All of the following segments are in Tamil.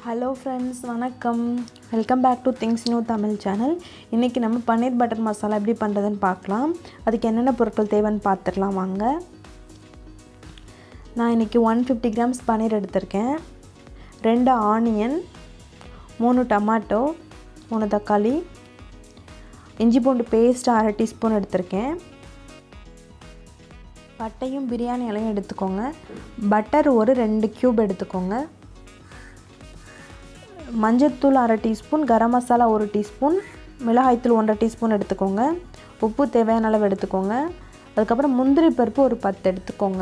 ஹலோ ஃப்ரெண்ட்ஸ், வணக்கம். Welcome back to things new Tamil channel. இன்றைக்கி நம்ம பன்னீர் பட்டர் மசாலா எப்படி பண்ணுறதுன்னு பார்க்கலாம். அதுக்கு என்னென்ன பொருட்கள் தேவைன்னு பார்த்துடலாம் வாங்க. நான் இன்றைக்கி 150 கிராம்ஸ் பன்னீர் எடுத்திருக்கேன். 2 ஆனியன், 3 டமாட்டோ, 3 தக்காளி, இஞ்சி பூண்டு பேஸ்ட் 1/2 டீஸ்பூன் எடுத்திருக்கேன். பட்டையும் பிரியாணி இலையும் எடுத்துக்கோங்க. பட்டர் ஒரு 2 க்யூப் எடுத்துக்கோங்க. மஞ்சள்தூள் 1/2 டீஸ்பூன், கரம் மசாலா 1 டீஸ்பூன், மிளகாய்த்தூள் 1/2 டீஸ்பூன் எடுத்துக்கோங்க. உப்பு தேவையான அளவு எடுத்துக்கோங்க. அதுக்கப்புறம் முந்திரி பருப்பு ஒரு 10 எடுத்துக்கோங்க.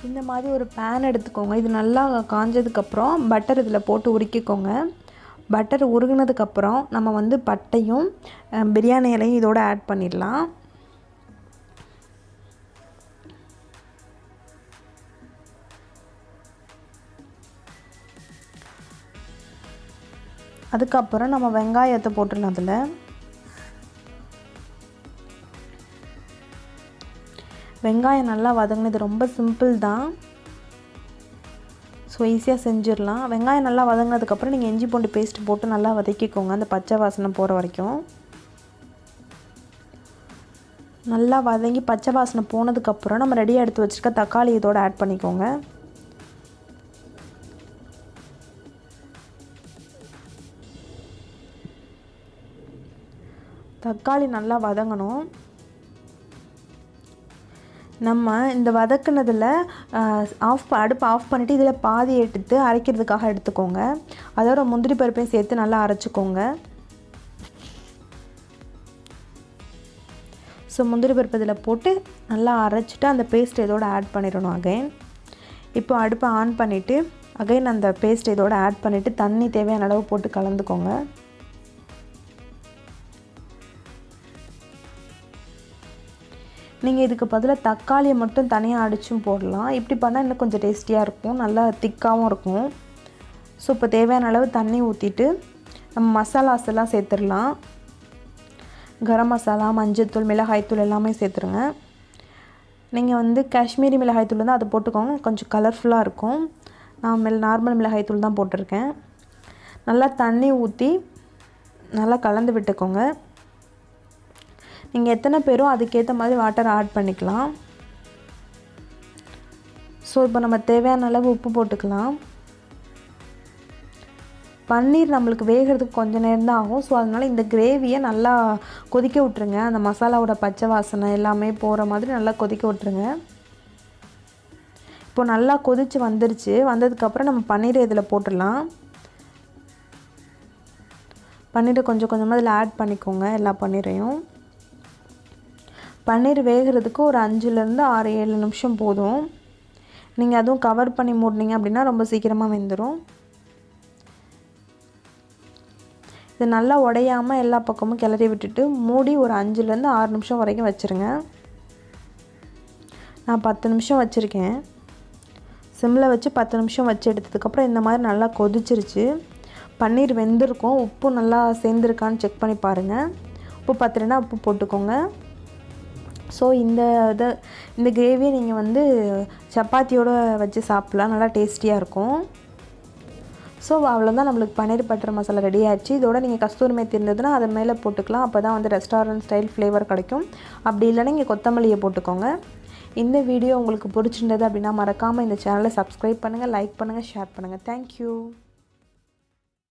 இந்த மாதிரி ஒரு பேன் எடுத்துக்கோங்க. இது நல்லா காஞ்சதுக்கப்புறம் பட்டர் இதில் போட்டு உருக்கிக்கோங்க. பட்டர் உருகினதுக்கப்புறம் நம்ம பட்டையும் பிரியாணி இலையும் இதோட ஆட் பண்ணிடலாம். அதுக்கப்புறம் நம்ம வெங்காயத்தை போட்டுடலாம். அதில் வெங்காயம் நல்லா வதங்கினது ரொம்ப சிம்பிள் தான். ஸோ ஈஸியாக செஞ்சிடலாம். வெங்காயம் நல்லா வதங்கினதுக்கப்புறம் நீங்கள் இஞ்சி பூண்டு பேஸ்ட் போட்டு நல்லா வதக்கிக்கோங்க. அந்த பச்சை வாசனை போகிற வரைக்கும் நல்லா வதங்கி பச்சை வாசனை போனதுக்கப்புறம் நம்ம ரெடியாக எடுத்து வச்சுருக்க தக்காளி இதோட ஆட் பண்ணிக்கோங்க. தக்காளி நல்லா வதங்கணும். நம்ம இந்த வதக்குனதில் அடுப்பு ஆஃப் பண்ணிவிட்டு இதில் பாதி எடுத்து அரைக்கிறதுக்காக எடுத்துக்கோங்க. அதோட முந்திரி பருப்பையும் சேர்த்து நல்லா அரைச்சிக்கோங்க. ஸோ முந்திரி பருப்பு இதில் போட்டு நல்லா அரைச்சிட்டு அந்த பேஸ்ட் இதோட ஆட் பண்ணிடணும். அகைன் இப்போ அடுப்பை ஆன் பண்ணிவிட்டு அகைன் அந்த பேஸ்ட் இதோட ஆட் பண்ணிவிட்டு தண்ணி தேவையான அளவு போட்டு கலந்துக்கோங்க. நீங்கள் இதுக்கு பதிலாக தக்காளியை மட்டும் தனியாக அடிச்சும் போடலாம். இப்படி பண்ணால் இன்னும் கொஞ்சம் டேஸ்டியாக இருக்கும், நல்லா திக்காகவும் இருக்கும். ஸோ இப்போ தேவையான அளவு தண்ணி ஊற்றிட்டு நம்ம மசாலாஸ் எல்லாம் சேர்த்துடலாம். கரம் மசாலா, மஞ்சள்தூள், மிளகாய்த்தூள் எல்லாமே சேர்த்துருங்க. நீங்கள் காஷ்மீரி மிளகாய்த்தூள் தான் அதை போட்டுக்கோங்க, கொஞ்சம் கலர்ஃபுல்லாக இருக்கும். நான் நார்மல் மிளகாய்த்தூள் தான் போட்டிருக்கேன். நல்லா தண்ணி ஊற்றி நல்லா கலந்து விட்டுக்கோங்க. நீங்கள் எத்தனை பேரும் அதுக்கேற்ற மாதிரி வாட்டர் ஆட் பண்ணிக்கலாம். ஸோ இப்போ நம்ம தேவையான அளவு உப்பு போட்டுக்கலாம். பன்னீர் நம்மளுக்கு வேகிறதுக்கு கொஞ்சம் நேரம் தான் ஆகும். ஸோ அதனால் இந்த கிரேவியை நல்லா கொதிக்க விட்ருங்க. அந்த மசாலாவோட பச்சை வாசனை எல்லாமே போகிற மாதிரி நல்லா கொதிக்க விட்ருங்க. இப்போ நல்லா கொதித்து வந்துருச்சு. வந்ததுக்கப்புறம் நம்ம பன்னீரை இதில் போட்டுடலாம். பன்னீரை கொஞ்சம் கொஞ்சமாக இதில் ஆட் பண்ணிக்கோங்க. எல்லா பன்னீரையும் பன்னீர் வேகிறதுக்கு ஒரு 5லேருந்து 6-7 நிமிஷம் போதும். நீங்கள் அதுவும் கவர் பண்ணி மூடினீங்க அப்படின்னா ரொம்ப சீக்கிரமாக வெந்துடும். இது நல்லா உடையாமல் எல்லா பக்கமும் கிளறி விட்டுட்டு மூடி ஒரு 5லேருந்து 6 நிமிஷம் வரைக்கும் வச்சுருங்க. நான் 10 நிமிஷம் வச்சுருக்கேன். சிம்மில் வச்சு 10 நிமிஷம் வச்சு எடுத்ததுக்கப்புறம் இந்த மாதிரி நல்லா கொதிச்சிருச்சு. பன்னீர் வெந்திருக்கும். உப்பு நல்லா சேர்ந்துருக்கான்னு செக் பண்ணி பாருங்கள். உப்பு பத்தலைன்னா உப்பு போட்டுக்கோங்க. ஸோ இந்த கிரேவியை நீங்கள் சப்பாத்தியோடு வச்சு சாப்பிட்லாம், நல்லா டேஸ்டியாக இருக்கும். ஸோ அவ்வளோதான், நம்மளுக்கு பன்னீர் பட்டர் மசாலா ரெடி ஆகிடுச்சு. இதோட நீங்கள் கஸ்தூரி மேத்தி இருந்ததுன்னா அதை மேலே போட்டுக்கலாம். அப்போ தான் ரெஸ்டாரண்ட் ஸ்டைல் ஃப்ளேவர் கிடைக்கும். அப்படி இல்லைன்னா நீங்கள் கொத்தமல்லியை போட்டுக்கோங்க. இந்த வீடியோ உங்களுக்கு பிடிச்சிருந்தது அப்படின்னா மறக்காமல் இந்த சேனலை சப்ஸ்கிரைப் பண்ணுங்கள், லைக் பண்ணுங்கள், ஷேர் பண்ணுங்கள். தேங்க்யூ.